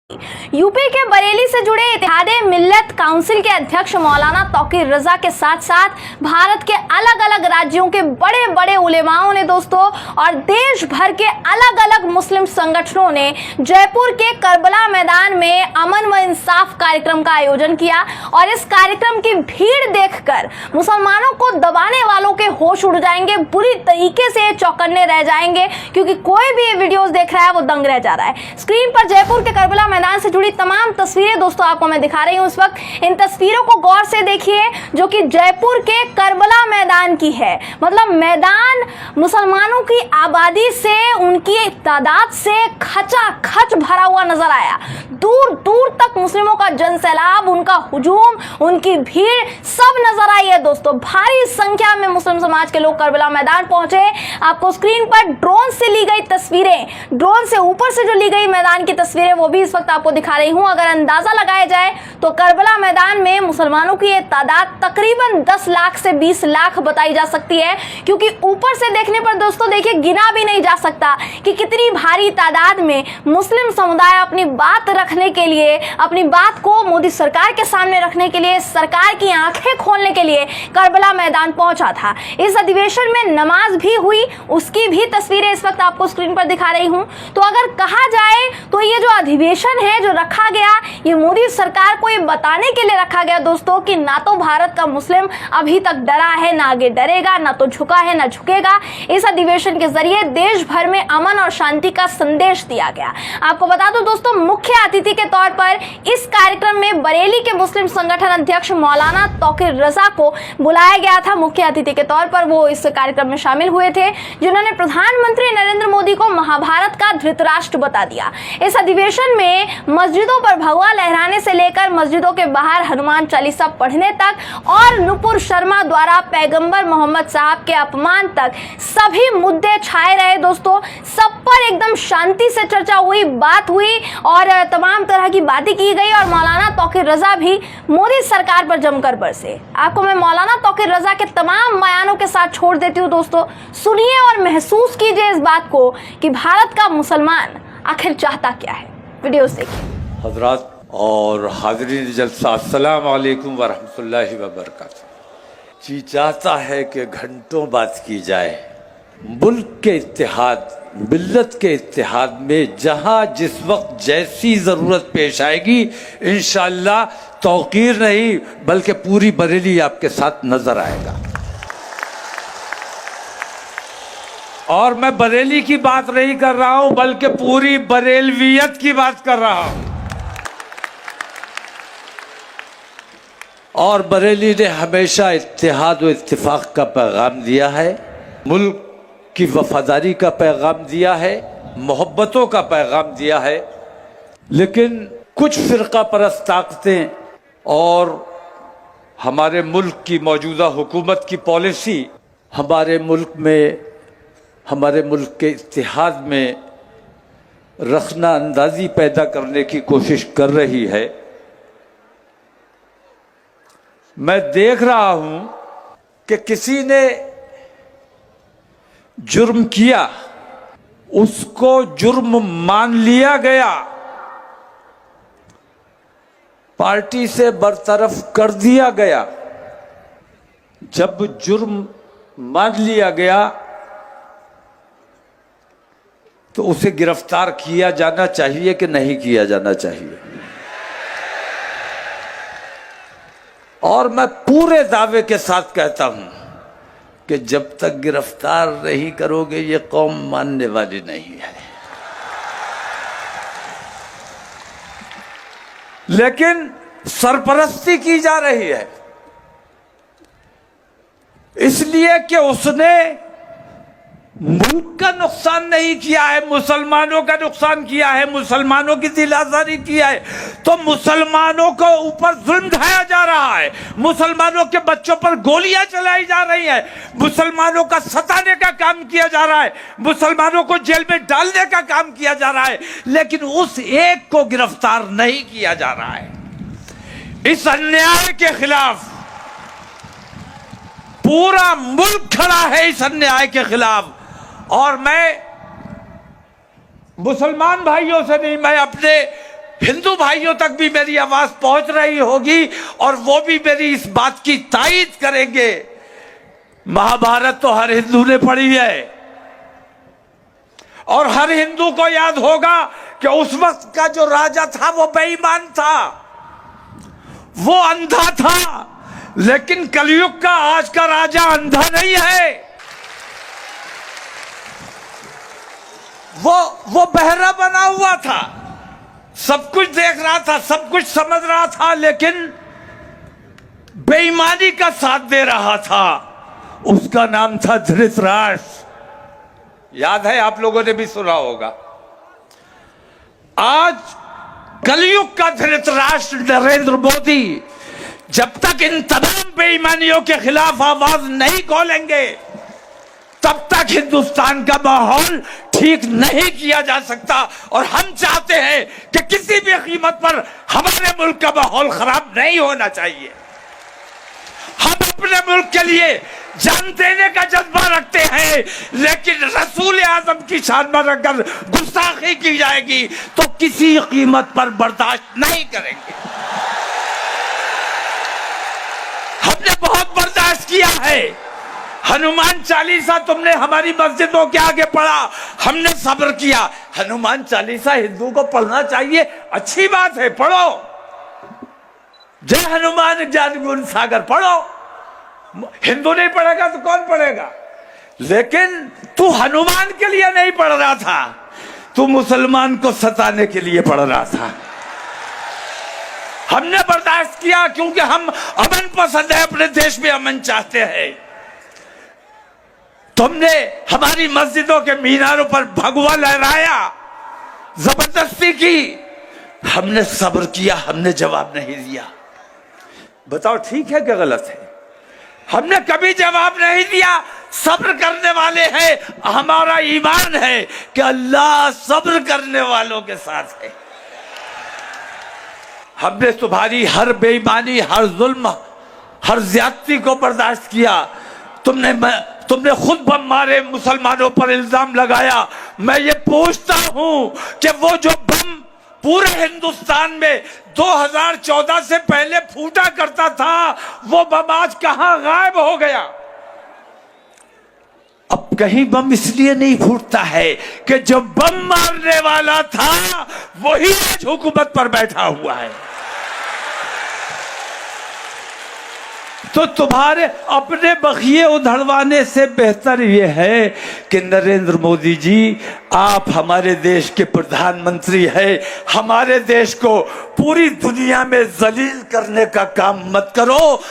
UP के बरेली से जुड़े इत्तेहाद मिल्लत काउंसिल के अध्यक्ष मौलाना तौकीर रजा के साथ साथ भारत के अलग अलग राज्यों के बड़े बड़े उलेमाओं ने दोस्तों और देश भर के अलग अलग मुस्लिम संगठनों ने जयपुर के करबला मैदान में अमन व इंसाफ कार्यक्रम का आयोजन किया। और इस कार्यक्रम की भीड़ देखकर मुसलमानों को दबाने वालों के होश उड़ जाएंगे, बुरी तरीके से चौकन्ने रह जाएंगे, क्योंकि कोई भी ये वीडियोस देख रहा है वो दंग रह जा रहा है। स्क्रीन पर जयपुर के करबला मैदान से जुड़ी तमाम तस्वीरें दोस्तों आपको मैं दिखा रही हूं इस वक्त। इन तस्वीरों को गौर से देखिए जो कि जयपुर के करबला मैदान की है। मतलब मैदान मुसलमानों की आबादी से, उनकी तादाद से खचाखच भरा हुआ नजर आया। दूर दूर तक मुस्लिमों का जनसैलाब, उनका हुजूम, उनकी भीड़ सब नजर आई है दोस्तों। भारी संख्या में मुस्लिम समाज के लोग करबला मैदान पहुंचे। आपको स्क्रीन पर ड्रोन से ली गई तस्वीरें, ड्रोन से ऊपर से जो ली गई मैदान की तस्वीरें वो भी इस वक्त आपको दिखा रही हूं। अगर अंदाजा लगाया जाए तो करबला मैदान में मुसलमानों की ये तादाद तकरीबन 10 लाख से 20 लाख बताई जा सकती है, क्योंकि ऊपर से देखने पर दोस्तों देखिए गिना भी नहीं जा सकता कि कितनी भारी तादाद में मुस्लिम समुदाय अपनी बात रखने के लिए, अपनी बात को मोदी सरकार के सामने रखने के लिए, सरकार की आंखें खोलने के लिए करबला मैदान पहुंचा था। इस अधिवेशन में नमाज भी हुई, उसकी भी तस्वीरें इस वक्त आपको स्क्रीन पर दिखा रही हूं। तो अगर कहा जाए तो ये जो अधिवेशन है जो रखा गया, ये मोदी सरकार को ये बताने के लिए रखा गया दोस्तों कि ना तो भारत का मुस्लिम अभी तक डरा है, ना आगे डरेगा, ना तो झुका है ना झुकेगा। इस अधिवेशन के जरिए देश भर में अमन और शांति का संदेश दिया गया। आपको बता दूं दोस्तों, मुख्य अतिथि के तौर पर इस कार्यक्रम में बरेली के मुस्लिम संगठन अध्यक्ष मौलाना तौकीर रजा को बुलाया गया था। मुख्य अतिथि के तौर पर वो इस कार्यक्रम में शामिल हुए थे, जिन्होंने प्रधानमंत्री नरेंद्र मोदी को महाभारत का धृतराष्ट्र बता दिया। इस अधिवेशन में मस्जिदों पर भगवा लहराने से लेकर मस्जिदों के बाहर हनुमान चालीसा पढ़ने तक और नुपुर शर्मा द्वारा पैगंबर मोहम्मद साहब के अपमान तक सभी मुद्दे छाए रहे दोस्तों। सब पर एकदम शांति से चर्चा हुई, बात हुई और तमाम तरह की बातें की गई। और मौलाना तौकीर रजा भी मोदी सरकार पर जमकर बरसे। आपको मैं मौलाना तौकीर रजा के तमाम बयानों के साथ छोड़ देती हूँ दोस्तों। सुनिए और महसूस कीजिए इस बात को कि भारत का मुसलमान आखिर चाहता क्या है। वीडियोस देखिए। हजरात और हाज़रीन जलसा, अस्सलाम वालेकुम व रहमतुल्लाहि व बरकातहू। जी चाहता है कि घंटों बात की जाए मुल्क के इत्तेहाद, मिल्लत के इत्तेहाद में, जहां जिस वक्त जैसी ज़रूरत पेश आएगी इंशाअल्लाह तौकीर नहीं बल्कि पूरी बरेली आपके साथ नजर आएगा। और मैं बरेली की बात नहीं कर रहा हूं बल्कि पूरी बरेलवियत की बात कर रहा हूं। और बरेली ने हमेशा इत्तेहाद व इत्तिफाक का पैगाम दिया है, मुल्क की वफादारी का पैगाम दिया है, मोहब्बतों का पैगाम दिया है। लेकिन कुछ फ़िरका परस्त ताकतें और हमारे मुल्क की मौजूदा हुकूमत की पॉलिसी हमारे मुल्क के इत्तेहाद में रखना अंदाजी पैदा करने की कोशिश कर रही है। मैं देख रहा हूं कि किसी ने जुर्म किया, उसको जुर्म मान लिया गया, पार्टी से बरतरफ कर दिया गया। जब जुर्म मान लिया गया तो उसे गिरफ्तार किया जाना चाहिए कि नहीं किया जाना चाहिए। और मैं पूरे दावे के साथ कहता हूं कि जब तक गिरफ्तार नहीं करोगे ये कौम मानने वाली नहीं है। लेकिन सरपरस्ती की जा रही है इसलिए कि उसने मुल्क का नुकसान नहीं किया है, मुसलमानों का नुकसान किया है, मुसलमानों की दिल आजारी किया है। तो मुसलमानों को ऊपर जुल्म ढाया जा रहा है, मुसलमानों के बच्चों पर गोलियां चलाई जा रही है, मुसलमानों का सताने का काम किया जा रहा है, मुसलमानों को जेल में डालने का काम किया जा रहा है, लेकिन उस एक को गिरफ्तार नहीं किया जा रहा है। इस अन्याय के खिलाफ पूरा मुल्क खड़ा है, इस अन्याय के खिलाफ। और मैं मुसलमान भाइयों से नहीं, मैं अपने हिंदू भाइयों तक भी मेरी आवाज पहुंच रही होगी और वो भी मेरी इस बात की तायीद करेंगे। महाभारत तो हर हिंदू ने पढ़ी है और हर हिंदू को याद होगा कि उस वक्त का जो राजा था वो बेईमान था, वो अंधा था। लेकिन कलयुग का आज का राजा अंधा नहीं है, वो बहरा बना हुआ था, सब कुछ देख रहा था, सब कुछ समझ रहा था, लेकिन बेईमानी का साथ दे रहा था। उसका नाम था धृतराष्ट्र। याद है, आप लोगों ने भी सुना होगा। आज कलयुग का धृतराष्ट्र नरेंद्र मोदी जब तक इन तमाम बेईमानियों के खिलाफ आवाज नहीं खोलेंगे तब तक हिंदुस्तान का माहौल ठीक नहीं किया जा सकता। और हम चाहते हैं कि किसी भी कीमत पर हमारे मुल्क का माहौल खराब नहीं होना चाहिए। हम अपने मुल्क के लिए जान देने का जज्बा रखते हैं, लेकिन रसूल आजम की शान पर अगर गुस्ताखी की जाएगी तो किसी कीमत पर बर्दाश्त नहीं करेंगे। हमने बहुत बर्दाश्त किया है। हनुमान चालीसा तुमने हमारी मस्जिदों के आगे पढ़ा, हमने सब्र किया। हनुमान चालीसा हिंदू को पढ़ना चाहिए, अच्छी बात है, पढ़ो। जय हनुमान ज्ञान गुण सागर पढ़ो। हिंदू नहीं पढ़ेगा तो कौन पढ़ेगा? लेकिन तू हनुमान के लिए नहीं पढ़ रहा था, तू मुसलमान को सताने के लिए पढ़ रहा था। हमने बर्दाश्त किया क्योंकि हम अमन पसंद है, अपने देश में अमन चाहते हैं। तुमने हमारी मस्जिदों के मीनारों पर भगवा लहराया, जबरदस्ती की, हमने सब्र किया, हमने जवाब नहीं दिया। बताओ ठीक है कि गलत है? हमने कभी जवाब नहीं दिया। सब्र करने वाले हैं, हमारा ईमान है कि अल्लाह सब्र करने वालों के साथ है। हमने तुम्हारी हर बेईमानी, हर जुल्म, हर ज्यादती को बर्दाश्त किया। तुमने खुद बम मारे, मुसलमानों पर इल्जाम लगाया। मैं ये पूछता हूं कि वो जो बम पूरे हिंदुस्तान में 2014 से पहले फूटा करता था, वो बम आज कहां गायब हो गया? अब कहीं बम इसलिए नहीं फूटता है कि जो बम मारने वाला था वही आज हुकूमत पर बैठा हुआ है। तो तुम्हारे अपने बखिए उधड़वाने से बेहतर यह है कि नरेंद्र मोदी जी, आप हमारे देश के प्रधानमंत्री हैं। हमारे देश को पूरी दुनिया में जलील करने का काम मत करो,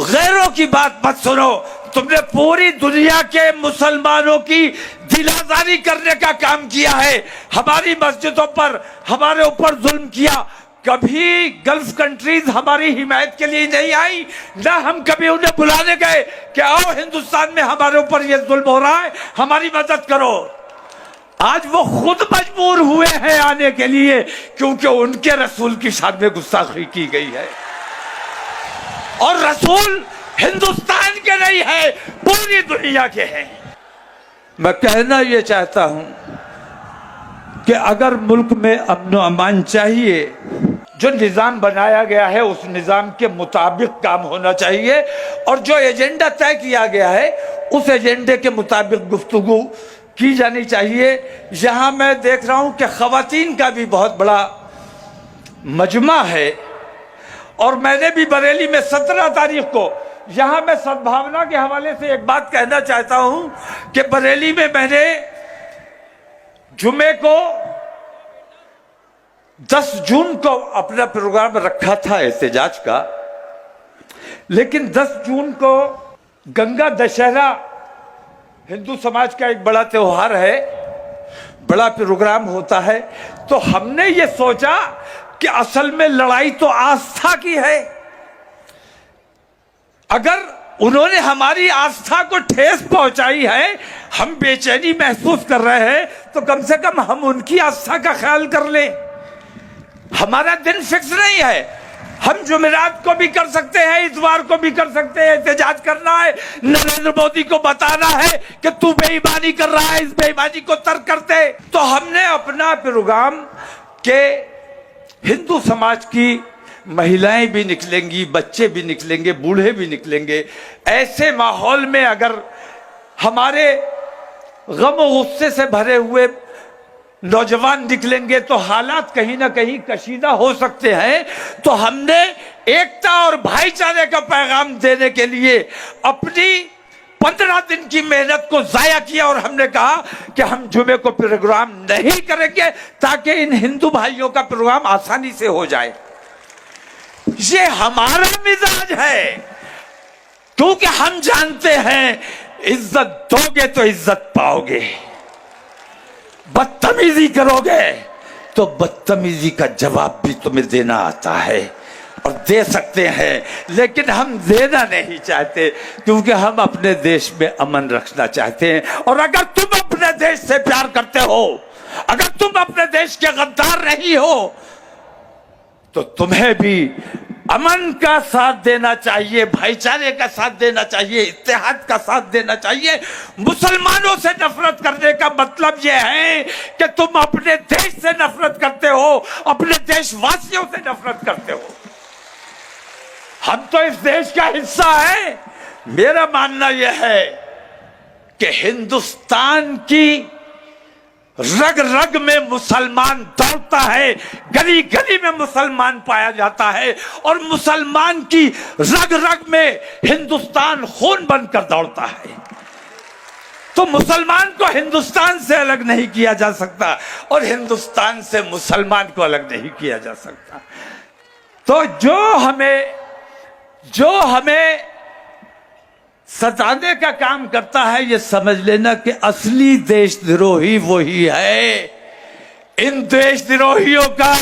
गैरों की बात मत सुनो। तुमने पूरी दुनिया के मुसलमानों की दिल आजारी करने का काम किया है, हमारी मस्जिदों पर हमारे ऊपर जुल्म किया। कभी गल्फ कंट्रीज हमारी हिमायत के लिए नहीं आई, ना हम कभी उन्हें बुलाने गए कि आओ हिंदुस्तान में हमारे ऊपर ये जुल्म हो रहा है, हमारी मदद करो। आज वो खुद मजबूर हुए हैं आने के लिए, क्योंकि उनके रसूल की शान में गुस्ताखी की गई है। और रसूल हिंदुस्तान के नहीं है, पूरी दुनिया के हैं। मैं कहना ये चाहता हूं कि अगर मुल्क में अमन व अमान चाहिए, जो निज़ाम बनाया गया है उस निज़ाम के मुताबिक काम होना चाहिए, और जो एजेंडा तय किया गया है उस एजेंडे के मुताबिक गुफ्तगू की जानी चाहिए। यहाँ मैं देख रहा हूँ कि ख़वातीन का भी बहुत बड़ा मजमा है, और मैंने भी बरेली में 17 तारीख को, यहाँ मैं सद्भावना के हवाले से एक बात कहना चाहता हूँ कि बरेली में मैंने जुमे को 10 जून को अपना प्रोग्राम रखा था एहतजाज का, लेकिन 10 जून को गंगा दशहरा हिंदू समाज का एक बड़ा त्योहार है, बड़ा प्रोग्राम होता है। तो हमने ये सोचा कि असल में लड़ाई तो आस्था की है। अगर उन्होंने हमारी आस्था को ठेस पहुंचाई है, हम बेचैनी महसूस कर रहे हैं, तो कम से कम हम उनकी आस्था का ख्याल कर लें। हमारा दिन फिक्स नहीं है, हम जुमेरात को भी कर सकते हैं, इतवार को भी कर सकते हैं। एहतजाज करना है, नरेंद्र मोदी को बताना है कि तू बेईमानी कर रहा है, इस बेईमानी को तर्क करते। तो हमने अपना प्रोग्राम के हिंदू समाज की महिलाएं भी निकलेंगी, बच्चे भी निकलेंगे, बूढ़े भी निकलेंगे। ऐसे माहौल में अगर हमारे गम और गुस्से से भरे हुए नौजवान निकलेंगे तो हालात कहीं ना कहीं कशीदा हो सकते हैं। तो हमने एकता और भाईचारे का पैगाम देने के लिए अपनी 15 दिन की मेहनत को जाया किया और हमने कहा कि हम जुमे को प्रोग्राम नहीं करेंगे ताकि इन हिंदू भाइयों का प्रोग्राम आसानी से हो जाए। ये हमारा मिजाज है, क्योंकि हम जानते हैं इज्जत दोगे तो इज्जत पाओगे, बदतमीजी करोगे तो बदतमीजी का जवाब भी तुम्हें देना आता है और दे सकते हैं। लेकिन हम देना नहीं चाहते क्योंकि हम अपने देश में अमन रखना चाहते हैं। और अगर तुम अपने देश से प्यार करते हो, अगर तुम अपने देश के गद्दार नहीं हो, तो तुम्हें भी अमन का साथ देना चाहिए, भाईचारे का साथ देना चाहिए, इत्तेहाद का साथ देना चाहिए। मुसलमानों से नफरत करने का मतलब यह है कि तुम अपने देश से नफरत करते हो, अपने देशवासियों से नफरत करते हो। हम तो इस देश का हिस्सा है। मेरा मानना यह है कि हिंदुस्तान की रग रग में मुसलमान दौड़ता है, गली गली में मुसलमान पाया जाता है और मुसलमान की रग रग में हिंदुस्तान खून बनकर दौड़ता है। तो मुसलमान को हिंदुस्तान से अलग नहीं किया जा सकता और हिंदुस्तान से मुसलमान को अलग नहीं किया जा सकता। तो जो हमें सताने का काम करता है, ये समझ लेना कि असली देशद्रोही वही है। इन देशद्रोहियों का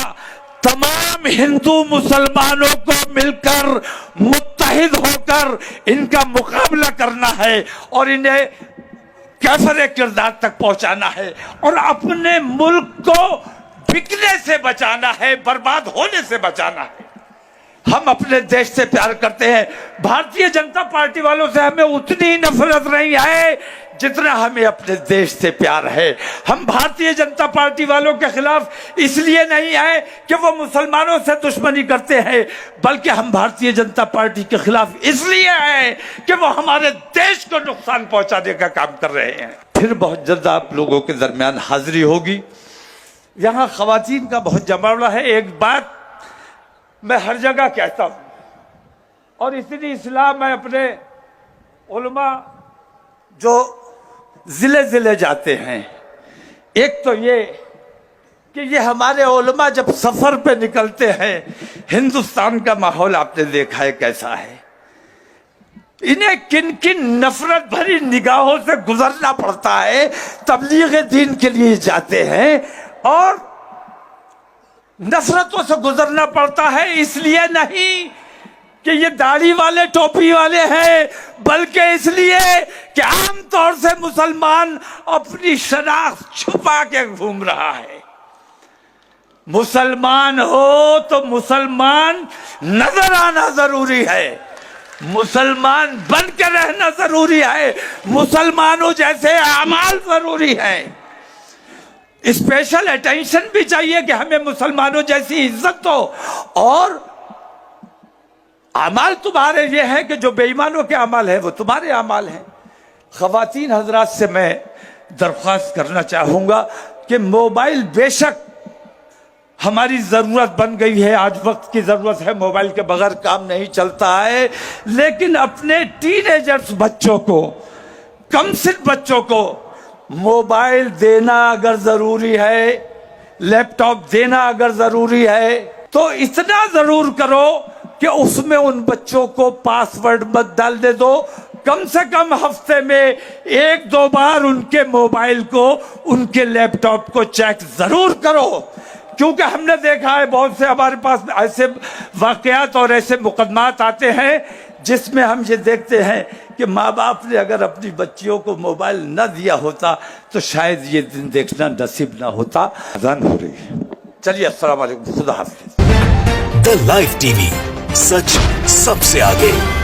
तमाम हिंदू मुसलमानों को मिलकर मुत्तहिद होकर इनका मुकाबला करना है और इन्हें कैफरे किरदार तक पहुंचाना है और अपने मुल्क को बिकने से बचाना है, बर्बाद होने से बचाना है। हम अपने देश से प्यार करते हैं। भारतीय जनता पार्टी वालों से हमें उतनी नफरत नहीं है जितना हमें अपने देश से प्यार है। हम भारतीय जनता पार्टी वालों के खिलाफ इसलिए नहीं है कि वो मुसलमानों से दुश्मनी करते हैं, बल्कि हम भारतीय जनता पार्टी के खिलाफ इसलिए हैं कि वो हमारे देश को नुकसान पहुंचाने का काम कर रहे हैं। फिर बहुत जल्द आप लोगों के दरमियान हाजिरी होगी। यहाँ खवातीन का बहुत जमावड़ा है। एक बात मैं हर जगह कहता हूं और इतनी इस्लाह मैं अपने उलमा जो जिले जिले जाते हैं, एक तो ये कि ये हमारे उलमा जब सफर पे निकलते हैं, हिंदुस्तान का माहौल आपने देखा है कैसा है। इन्हें किन किन नफरत भरी निगाहों से गुजरना पड़ता है। तबलीग दीन के लिए जाते हैं और नफरतों से गुजरना पड़ता है, इसलिए नहीं कि ये दाढ़ी वाले टोपी वाले हैं, बल्कि इसलिए कि आमतौर से मुसलमान अपनी शनाख्त छुपा के घूम रहा है। मुसलमान हो तो मुसलमान नजर आना जरूरी है, मुसलमान बन के रहना जरूरी है, मुसलमानों जैसे अमाल जरूरी है। स्पेशल अटेंशन भी चाहिए कि हमें मुसलमानों जैसी इज्जत हो। और अमाल तुम्हारे ये है कि जो बेईमानों के अमाल है वो तुम्हारे अमाल हैं। खवातीन हजरात से मैं दरख्वास्त करना चाहूंगा कि मोबाइल बेशक हमारी जरूरत बन गई है, आज वक्त की जरूरत है, मोबाइल के बगैर काम नहीं चलता है, लेकिन अपने टीनेजर्स बच्चों को, कम सिन बच्चों को मोबाइल देना अगर जरूरी है, लैपटॉप देना अगर जरूरी है, तो इतना जरूर करो कि उसमें उन बच्चों को पासवर्ड मत डालने दो। कम से कम हफ्ते में 1-2 बार उनके मोबाइल को, उनके लैपटॉप को चेक जरूर करो, क्योंकि हमने देखा है बहुत से हमारे पास ऐसे वाकयात और ऐसे मुकदमात आते हैं जिसमें हम ये देखते हैं कि माँ बाप ने अगर अपनी बच्चियों को मोबाइल न दिया होता तो शायद ये दिन देखना नसीब ना होता। अज़ान हो रही है, चलिए अस्सलाम वालेकुम, खुदा हाफिज़। द लाइव टीवी, सच सबसे आगे।